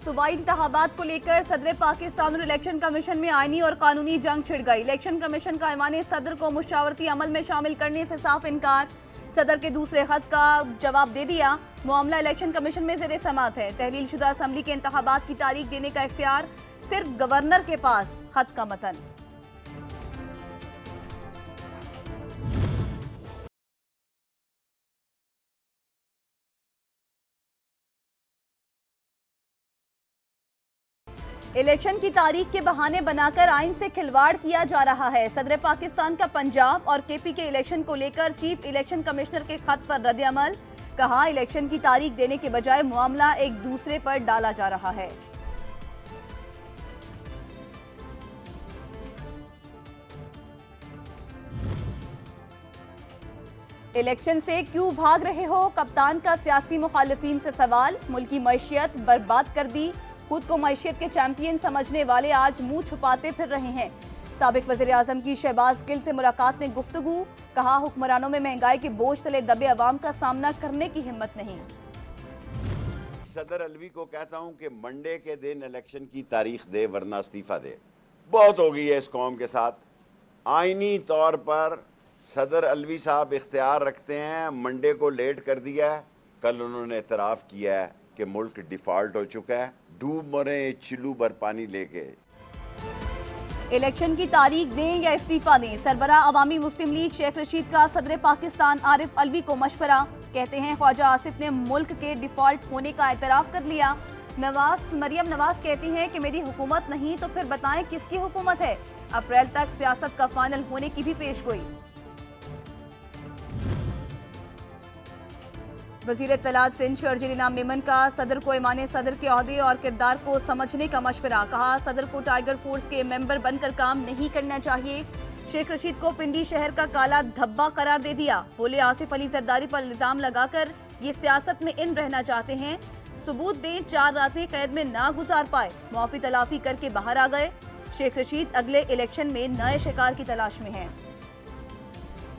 सूबाई इंतखाबात को लेकर सदर पाकिस्तान और इलेक्शन कमीशन में आईनी और कानूनी जंग छिड़ गई। इलेक्शन कमीशन का ऐवान सदर को मुशावरती अमल में शामिल करने से साफ इनकार। सदर के दूसरे खत का जवाब दे दिया। मामला इलेक्शन कमीशन में ज़ेर समाअत है। तहलील शुदा असम्बली के इंतखाबात की तारीख देने का इख्तियार सिर्फ गवर्नर के पास। खत का मतन। इलेक्शन की तारीख के बहाने बनाकर आइन से खिलवाड़ किया जा रहा है। सदर पाकिस्तान का पंजाब और केपी के इलेक्शन को लेकर चीफ इलेक्शन कमिश्नर के खत पर रद्द-ए-अमल। कहा, इलेक्शन की तारीख देने के बजाय मामला एक दूसरे पर डाला जा रहा है। इलेक्शन से क्यों भाग रहे हो, कप्तान का सियासी मुखालिफिन से सवाल। मुल्की मैशियत बर्बाद कर दी। खुद को मैशियत के चैंपियन समझने वाले आज मुंह छुपाते फिर रहे हैं। साबिक वज़ीर आज़म की शहबाज गिल से मुलाकात में गुफ्तगू। कहा, हुक्मरानों में महंगाई के बोझ तले दबे अवाम का सामना करने की हिम्मत नहीं। सदर अलवी को कहता हूं कि मंडे के दिन इलेक्शन की तारीख दे वरना इस्तीफा दे। बहुत हो गई है इस कौम के साथ। आईनी तौर पर सदर अलवी साहब इख्तियार रखते हैं। मंडे को लेट कर दिया है। कल उन्होंने एतराफ़ किया है कि मुल्क डिफॉल्ट हो चुका है। डूब मरे चिल्लू भर पानी लेके। इलेक्शन की तारीख दें या इस्तीफा दें, सरबराह अवामी मुस्लिम लीग शेख रशीद का सदर पाकिस्तान आरिफ अलवी को मशवरा। कहते हैं, ख्वाजा आसिफ ने मुल्क के डिफॉल्ट होने का एतराफ़ कर लिया। मरियम नवाज कहती हैं कि मेरी हुकूमत नहीं तो फिर बताएं किसकी हुकूमत है। अप्रैल तक सियासत का फाइनल होने की भी पेशगोई। वज़ीर इत्तलात सिंध शर्जील मेमन का सदर को ईमान सदर के ओहदे और किरदार को समझने का मशवरा। कहा, सदर को टाइगर फोर्स के मेंबर बनकर काम नहीं करना चाहिए। शेख रशीद को पिंडी शहर का काला धब्बा करार दे दिया। बोले, आसिफ अली जरदारी पर इल्जाम लगाकर ये सियासत में इन रहना चाहते हैं। सबूत दें, 4 रातें कैद में ना गुजार पाए, मुआफी तलाफी करके बाहर आ गए। शेख रशीद अगले इलेक्शन में नए शिकार की तलाश में हैं।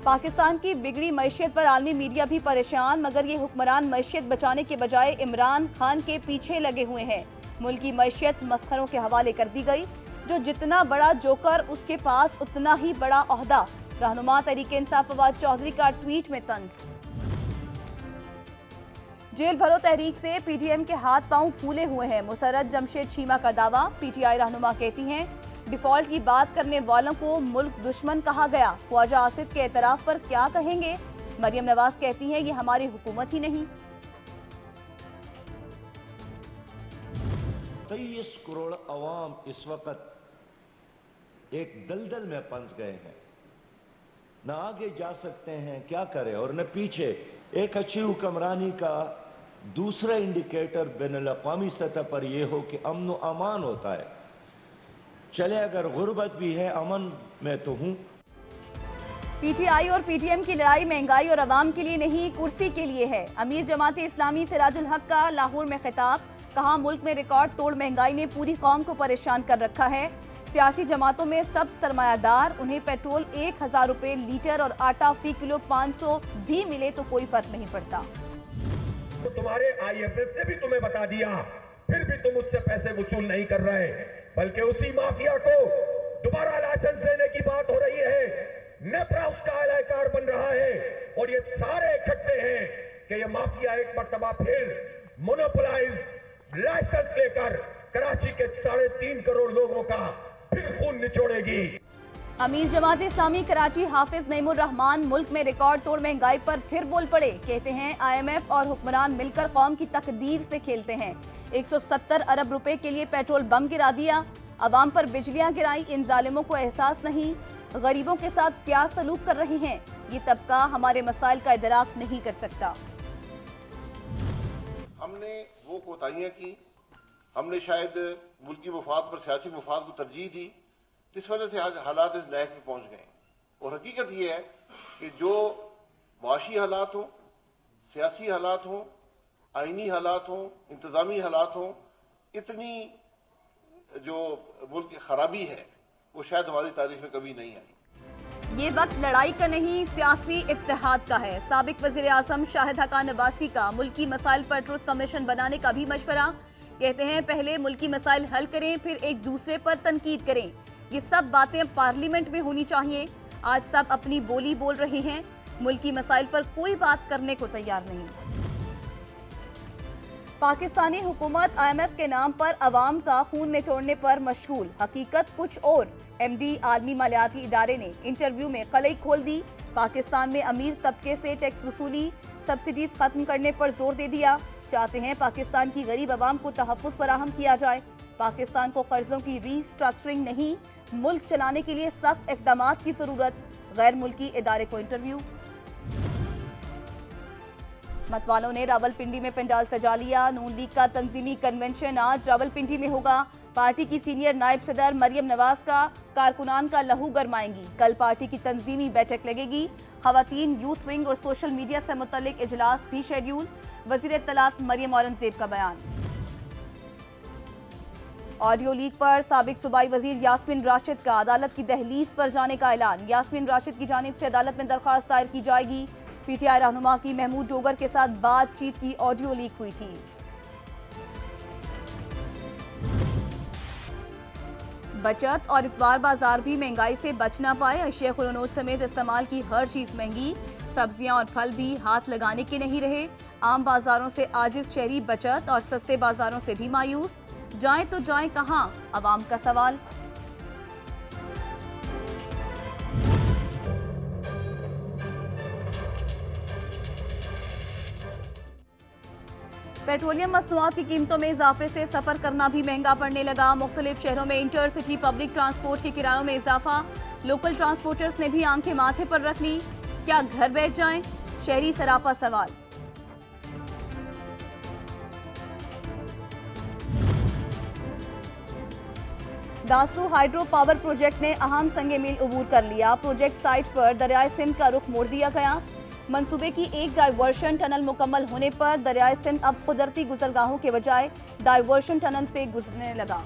पाकिस्तान की बिगड़ी मैशियत पर आलमी मीडिया भी परेशान, मगर ये हुक्मरान मैशियत बचाने के बजाय इमरान खान के पीछे लगे हुए हैं। मुल्क की मैशियत मस्खरों के हवाले कर दी गई। जो जितना बड़ा जोकर उसके पास उतना ही बड़ा ओहदा। रहनुमा तहरीक इंसाफ फवाद चौधरी का ट्वीट में तंज। जेल भरो तहरीक से पीटीएम के हाथ पांव फूले हुए हैं। मुसर्रत जमशेद शीमा का दावा। पीटीआई रहनुमा कहती हैं, डिफॉल्ट की बात करने वालों को मुल्क दुश्मन कहा गया। ख्वाजा आसिफ के एतराफ पर क्या कहेंगे। मरियम नवाज कहती हैं, ये हमारी हुकूमत ही नहीं। 23 करोड़ अवाम इस वक्त एक दलदल में फंस गए हैं। न आगे जा सकते हैं, क्या करें, और न पीछे। एक अच्छी हुक्मरानी का दूसरा इंडिकेटर बैनुल-अक़वामी सतह पर यह हो कि अमन व अमान होता है। चले, अगर गुर्बत भी है, अमन में तो हूं। पीटीआई और पीटीएम की लड़ाई महंगाई और अवाम के लिए नहीं, कुर्सी के लिए है। अमीर जमात इस्लामी सिराजुल हक का लाहौर में खिताब। कहा, मुल्क में रिकॉर्ड तोड़ महंगाई ने पूरी कौम को परेशान कर रखा है। सियासी जमातों में सब सरमायादार, उन्हें पेट्रोल 1000 रुपए लीटर और आटा फी किलो 500 भी मिले तो कोई फर्क नहीं पड़ता। तो तुम्हारे IMF ने भी तुम्हें बता दिया, फिर भी तुम उससे पैसे वसूल नहीं कर रहे, बल्कि उसी माफिया को दोबारा लाइसेंस देने की बात हो रही है। नेप्रा उसका एलाकार बन रहा है और ये सारे इकट्ठे हैं कि ये माफिया एक मर्तबा फिर मोनोपोलाइज लाइसेंस लेकर कराची के 3.5 करोड़ लोगों का फिर खून निचोड़ेगी। अमीर जमात इस्लामी कराची हाफिज नईमुर रहमान मुल्क में रिकॉर्ड तोड़ महंगाई पर फिर बोल पड़े। कहते हैं, IMF और हुक्मरान मिलकर कौम की तकदीर से खेलते हैं। 170 अरब रुपए के लिए पेट्रोल बम गिरा दिया। अवाम पर बिजलियां गिराई। इन जालिमों को एहसास नहीं गरीबों के साथ क्या सलूक कर रहे हैं। ये तबका हमारे मसाइल का इदराक नहीं कर सकता। हमने वो कोताहियां की, हमने शायद मुल्की मफाद पर सियासी मफाद को तरजीह दी, जिस वजह से आज हालात इस नहज में पहुंच गए। और हकीकत यह है कि जो माशी हालात हों, सियासी हालात हों, आईनी हालात हों, इंतजामी हालात हों, इतनी जो मुल्क की खराबी है वो शायद हमारी तारीख में कभी नहीं आई। ये वक्त लड़ाई का नहीं, सियासी इत्तेहाद का है। साबिक वज़ीर आज़म शाहिद हक़ान अब्बासी का मुल्की मसाइल पर ट्रुथ कमीशन बनाने का भी मशवरा। कहते हैं पहले मुल्की मसाइल हल करें, फिर एक दूसरे पर तनकीद करें। ये सब बातें पार्लियामेंट में होनी चाहिए। आज सब अपनी बोली बोल रहे हैं, मुल्की मसाइल पर कोई बात करने को तैयार नहीं। पाकिस्तानी हुकूमत IMF के नाम पर अवाम का खून निचोड़ने पर मशगूल, हकीकत कुछ और। MD आलमी मालियाती इदारे ने इंटरव्यू में कलई खोल दी। पाकिस्तान में अमीर तबके से टैक्स वसूली, सब्सिडीज खत्म करने पर जोर दे दिया। चाहते हैं पाकिस्तान की गरीब अवाम को तहफ़्फ़ुज़ फराहम किया जाए। पाकिस्तान को कर्जों की रीस्ट्रक्चरिंग नहीं, मुल्क चलाने के लिए सख्त इक़दामात की जरूरत। गैर मुल्की इदारे को इंटरव्यू। मतवालों ने रावलपिंडी में पंडाल सजा लिया। नून लीग का तंजीमी कन्वेंशन आज रावलपिंडी में होगा। पार्टी की सीनियर नायब सदर मरियम नवाज का कारकुनान का लहू गरमाएंगी। कल पार्टी की तंजीमी बैठक लगेगी। खवातीन, यूथ विंग और सोशल मीडिया से मुतल्लिक इजलास भी शेड्यूल। वजीर इत्तलात मरियम औरंगजेब का बयान। ऑडियो लीक पर साबिक सूबाई वजीर यास्मीन राशिद का अदालत की दहलीज पर जाने का ऐलान। यास्मीन राशिद की जानिब से अदालत में दरख्वास्त दायर की जाएगी। PTI रहनुमा की महमूद डोगर के साथ बातचीत की ऑडियो लीक हुई थी। बचत और इतवार बाजार भी महंगाई से बच ना पाए। अशिया खुलोनोत समेत इस्तेमाल की हर चीज महंगी। सब्जियां और फल भी हाथ लगाने के नहीं रहे। आम बाजारों से आजिज शहरी, बचत और सस्ते बाजारों से भी मायूस। जाएं तो जाएं कहां, अवाम का सवाल। पेट्रोलियम मसनूआत की कीमतों में इजाफे से सफर करना भी महंगा पड़ने लगा। मुख्तलिफ शहरों में इंटरसिटी पब्लिक ट्रांसपोर्ट के किरायों में इजाफा। लोकल ट्रांसपोर्टर्स ने भी आंखें माथे पर रख ली। क्या घर बैठ जाएं? शहरी सरापा सवाल। दासू हाइड्रो पावर प्रोजेक्ट ने अहम संगे मील अबूर कर लिया। प्रोजेक्ट साइट पर दरियाए सिंध का रुख मोड़ दिया गया। मंसूबे की एक डाइवर्शन टनल मुकम्मल होने पर दरियाए सिंध अब कुदरती गुजरगाहों के बजाय डाइवर्शन टनल से गुजरने लगा।